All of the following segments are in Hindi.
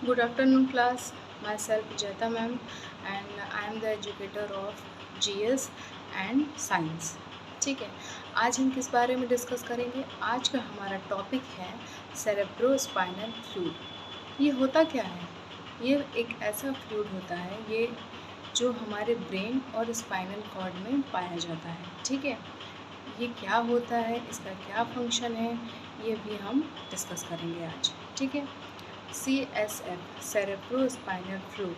Good afternoon, class. Myself Jeta ma'am, and I am the educator of GS and science. ठीक है, आज हम किस बारे में डिस्कस करेंगे? आज का हमारा टॉपिक है सेरेब्रोस्पाइनल फ्लूइड। ये होता क्या है? ये एक ऐसा फ्लूइड होता है ये जो हमारे ब्रेन और स्पाइनल कॉर्ड में पाया जाता है। ठीक है, ये क्या होता है, इसका क्या फंक्शन है, ये भी हम डिस्कस करेंगे आज। ठीक है, CSF सेरेब्रोस्पाइनल फ्लूइड,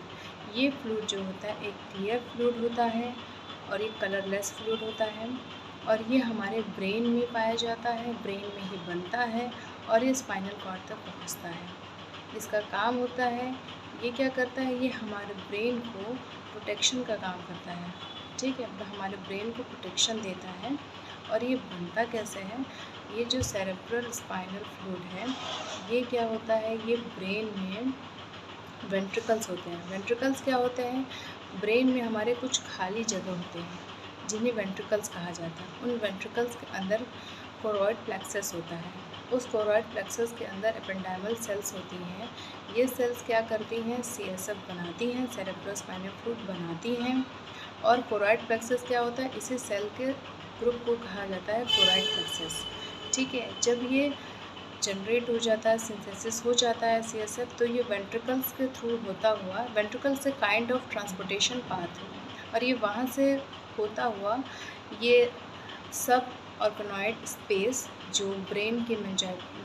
ये फ्लूइड जो होता है एक क्लियर फ्लूइड होता है और ये कलरलेस फ्लूइड होता है और ये हमारे ब्रेन में पाया जाता है, ब्रेन में ही बनता है और ये स्पाइनल कॉर्ड तक पहुंचता है। इसका काम होता है, ये क्या करता है, ये हमारे ब्रेन को प्रोटेक्शन का काम करता है। ठीक है, हमारे ब्रेन को प्रोटेक्शन देता है। और ये बनता कैसे है? ये जो सेरेब्रल स्पाइनल फ्लूइड है ये क्या होता है, ये ब्रेन में वेंट्रिकल्स होते हैं। वेंट्रिकल्स क्या होते हैं? ब्रेन में हमारे कुछ खाली जगह होते हैं जिन्हें वेंट्रिकल्स कहा जाता है। उन वेंट्रिकल्स के अंदर कोरॉइड प्लेक्सस होता है। उस कोरॉइड प्लेक्सस के अंदर एपेंडाइमल सेल्स होती हैं। ये सेल्स क्या करती हैं? CSF बनाती हैं, सेरेब्रोस्पाइनल फ्लूइड बनाती हैं। और कोरॉइड प्लेक्सस क्या होता है? इसी सेल के ग्रुप को कहा जाता है कोरॉइड प्लेक्सस। ठीक है, जब ये जनरेट हो जाता है, सिंथेसिस हो जाता है CSF, तो ये वेंट्रिकल्स के थ्रू होता हुआ, वेंट्रिकल से काइंड ऑफ ट्रांसपोर्टेशन पाथ है और ये वहाँ से होता हुआ ये सब ऑर्गेनॉइड स्पेस जो ब्रेन के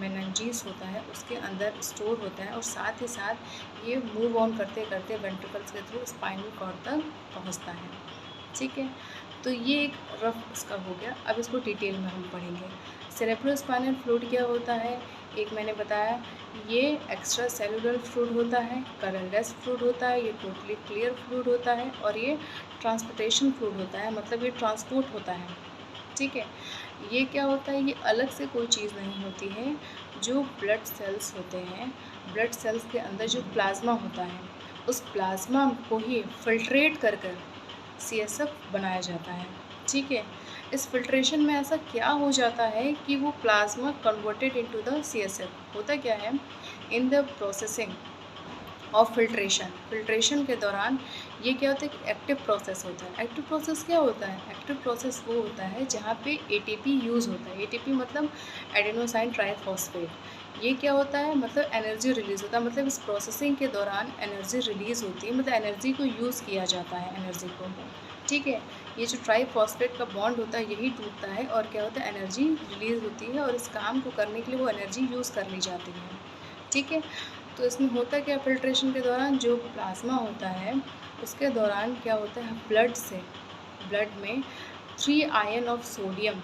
मेनिंजेस होता है उसके अंदर स्टोर होता है और साथ ही साथ ये मूव ऑन करते करते वेंट्रिकल्स के थ्रू स्पाइनल कॉर्ड तक पहुँचता है। ठीक है, तो ये एक रफ इसका हो गया। अब इसको डिटेल में हम पढ़ेंगे। सेरेब्रोस्पाइनल फ्लूइड क्या होता है? एक मैंने बताया, ये एक्स्ट्रा सेलुलर फ्लूइड होता है, कलरलेस फ्लूइड होता है, ये टोटली क्लियर फ्लूइड होता है और ये ट्रांसपोर्टेशन फ्लूइड होता है, मतलब ये ट्रांसपोर्ट होता है। ठीक है, ये क्या होता है? ये अलग से कोई चीज़ नहीं होती है। जो ब्लड सेल्स होते हैं, ब्लड सेल्स के अंदर जो प्लाज्मा होता है उस प्लाज्मा को ही फिल्ट्रेट कर कर CSF बनाया जाता है। ठीक है, इस फिल्ट्रेशन में ऐसा क्या हो जाता है कि वो plasma converted into the CSF। होता क्या है, in the processing of filtration के दौरान ये क्या होता है कि एक्टिव प्रोसेस होता है। एक्टिव प्रोसेस क्या होता है? एक्टिव प्रोसेस वो होता है जहाँ पे ATP यूज़ होता है। ATP मतलब एडेनोसाइन ट्राइफॉस्फेट। ये क्या होता है? मतलब एनर्जी रिलीज़ होता है, मतलब इस प्रोसेसिंग के दौरान एनर्जी रिलीज़ होती है, मतलब एनर्जी को यूज़ किया जाता है, एनर्जी को। ठीक है, ये जो ट्राइफॉस्फेट का बॉन्ड होता है यही टूटता है और क्या होता है, एनर्जी रिलीज़ होती है और इस काम को करने के लिए वो एनर्जी यूज़ कर ली जाती है। ठीक है, तो इसमें होता क्या, फिल्ट्रेशन के दौरान जो प्लाज्मा होता है उसके दौरान क्या होता है, ब्लड से, ब्लड में 3 आयन ऑफ सोडियम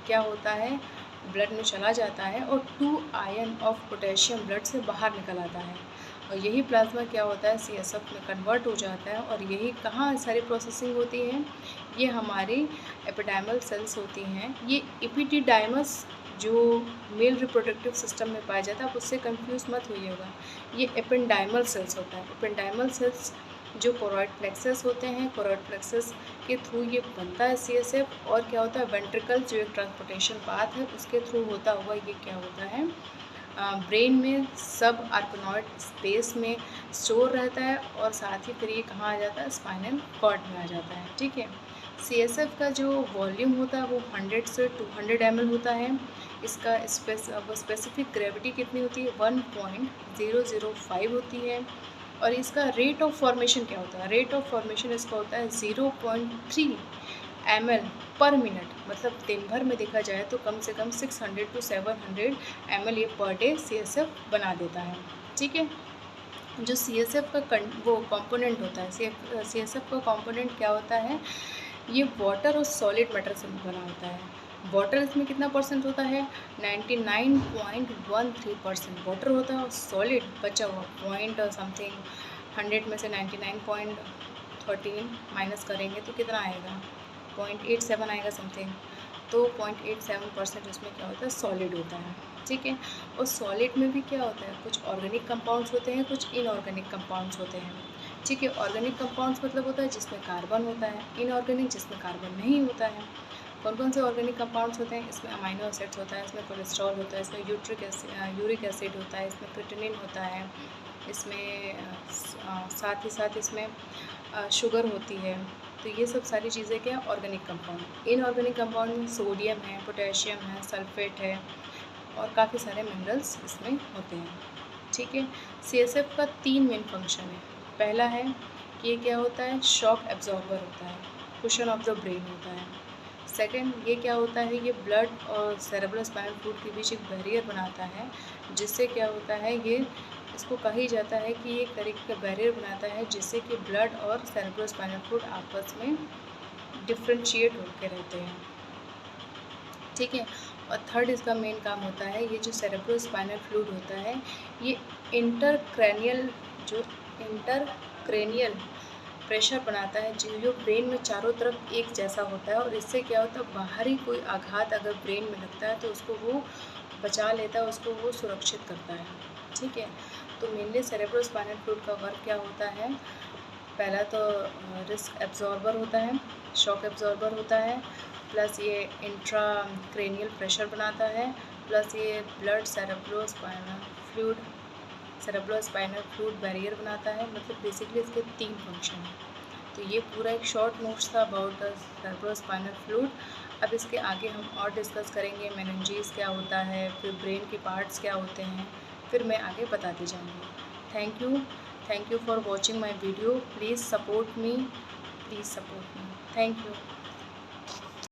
क्या होता है, ब्लड में चला जाता है और 2 आयन ऑफ पोटेशियम ब्लड से बाहर निकल आता है और यही प्लाज्मा क्या होता है, CSF में कन्वर्ट हो जाता है। और यही कहाँ सारी प्रोसेसिंग होती है, ये हमारी एपिडाइमल सेल्स होती हैं। ये एपिडिडाइमस जो मेल रिप्रोडक्टिव सिस्टम में पाया जाता है, आप उससे कंफ्यूज मत होइएगा, ये एपेंडाइमल सेल्स होता है। एपेंडाइमल सेल्स जो कोरॉइड प्लेक्सस होते हैं, कोरॉइड प्लेक्सस के थ्रू ये बनता है CSF। और क्या होता है, वेंट्रिकल जो एक ट्रांसपोर्टेशन पाथ है उसके थ्रू होता हुआ ये क्या होता है, ब्रेन में सब आर्गेनॉइड स्पेस में स्टोर रहता है और साथ ही फिर ये कहाँ आ जाता है, स्पाइनल कॉर्ड में आ जाता है। ठीक है, CSF का जो वॉल्यूम होता है वो 100 से 200 ml होता है। इसका स्पेसिफिक ग्रेविटी कितनी होती है, 1.005 होती है। और इसका रेट ऑफ फॉर्मेशन क्या होता है, रेट ऑफ फॉर्मेशन इसका होता है 0.3 ml पर मिनट, मतलब दिन भर में देखा जाए तो कम से कम 600 to 700 ml ये पर डे CSF बना देता है। ठीक है, जो CSF का वो कंपोनेंट होता है, CSF का कंपोनेंट क्या होता है, ये वाटर और सॉलिड मैटर से बना होता है। वाटर इसमें कितना परसेंट होता है, 99.13% वाटर होता है और सॉलिड बचा हुआ पॉइंट और समथिंग, 100 में से 99.13 माइनस करेंगे तो कितना आएगा, 0.87 आएगा समथिंग। तो 0.87% उसमें क्या होता है, सॉलिड होता है। ठीक है, और सॉलिड में भी क्या होता है, कुछ ऑर्गेनिक कंपाउंड्स होते हैं, कुछ इनऑर्गेनिक कंपाउंड्स होते हैं। ठीक है, ऑर्गेनिक कंपाउंड्स मतलब होता है जिसमें कार्बन होता है, इनऑर्गेनिक जिसमें कार्बन नहीं होता है। कौन कौन से ऑर्गेनिक कंपाउंड्स होते हैं, इसमें अमाइनो एसिड्स होता है, इसमें कोलेस्ट्रॉल होता है, इसमें यूरिक एसिड होता है, इसमें क्रिएटिनिन होता है, इसमें साथ ही साथ इसमें शुगर होती है। तो ये सब सारी चीज़ें क्या ऑर्गेनिक कंपाउंड। इनऑर्गेनिक कंपाउंड में सोडियम है, पोटेशियम है, सल्फेट है और काफ़ी सारे मिनरल्स इसमें होते हैं। ठीक है। CSF का 3 मेन फंक्शन है। पहला है कि ये क्या होता है, शॉक एब्जॉर्बर होता है, कुशन ऑफ द ब्रेन होता है। सेकंड, ये क्या होता है, ये ब्लड और सेरेब्रल स्पाइनल फ्लूइड के बीच एक बैरियर बनाता है, जिससे क्या होता है, ये इसको कहा ही जाता है कि ये एक तरीके का बैरियर बनाता है जिससे कि ब्लड और सेरेब्रल स्पाइनल फ्लूइड आपस में डिफ्रेंशिएट होकर रहते हैं। ठीक है। और थर्ड इसका मेन काम होता है, ये जो सेरेब्रो स्पाइनल फ्लूइड होता है, ये इंटरक्रैनियल प्रेशर बनाता है जो ब्रेन में चारों तरफ एक जैसा होता है। और इससे क्या होता है, बाहरी कोई आघात अगर ब्रेन में लगता है तो उसको वो बचा लेता है, उसको वो सुरक्षित करता है। ठीक है। तो मेनली सेरेब्रो स्पाइनल फ्लूइड का वर्क क्या होता है, पहला तो रिस्क एब्जॉर्बर होता है, शॉक एब्जॉर्बर होता है, प्लस ये इंट्रा क्रेनियल प्रेशर बनाता है, प्लस ये blood cerebro spinal fluid barrier बनाता है। मतलब बेसिकली इसके 3 फंक्शन हैं। तो ये पूरा एक शॉर्ट नोट्स था about the cerebro spinal fluid. अब इसके आगे हम और डिस्कस करेंगे, मेनिंजेस क्या होता है, फिर ब्रेन के पार्ट्स क्या होते हैं, फिर मैं आगे बताती जाऊँगी। Thank you for watching my video. Please support me. Thank you.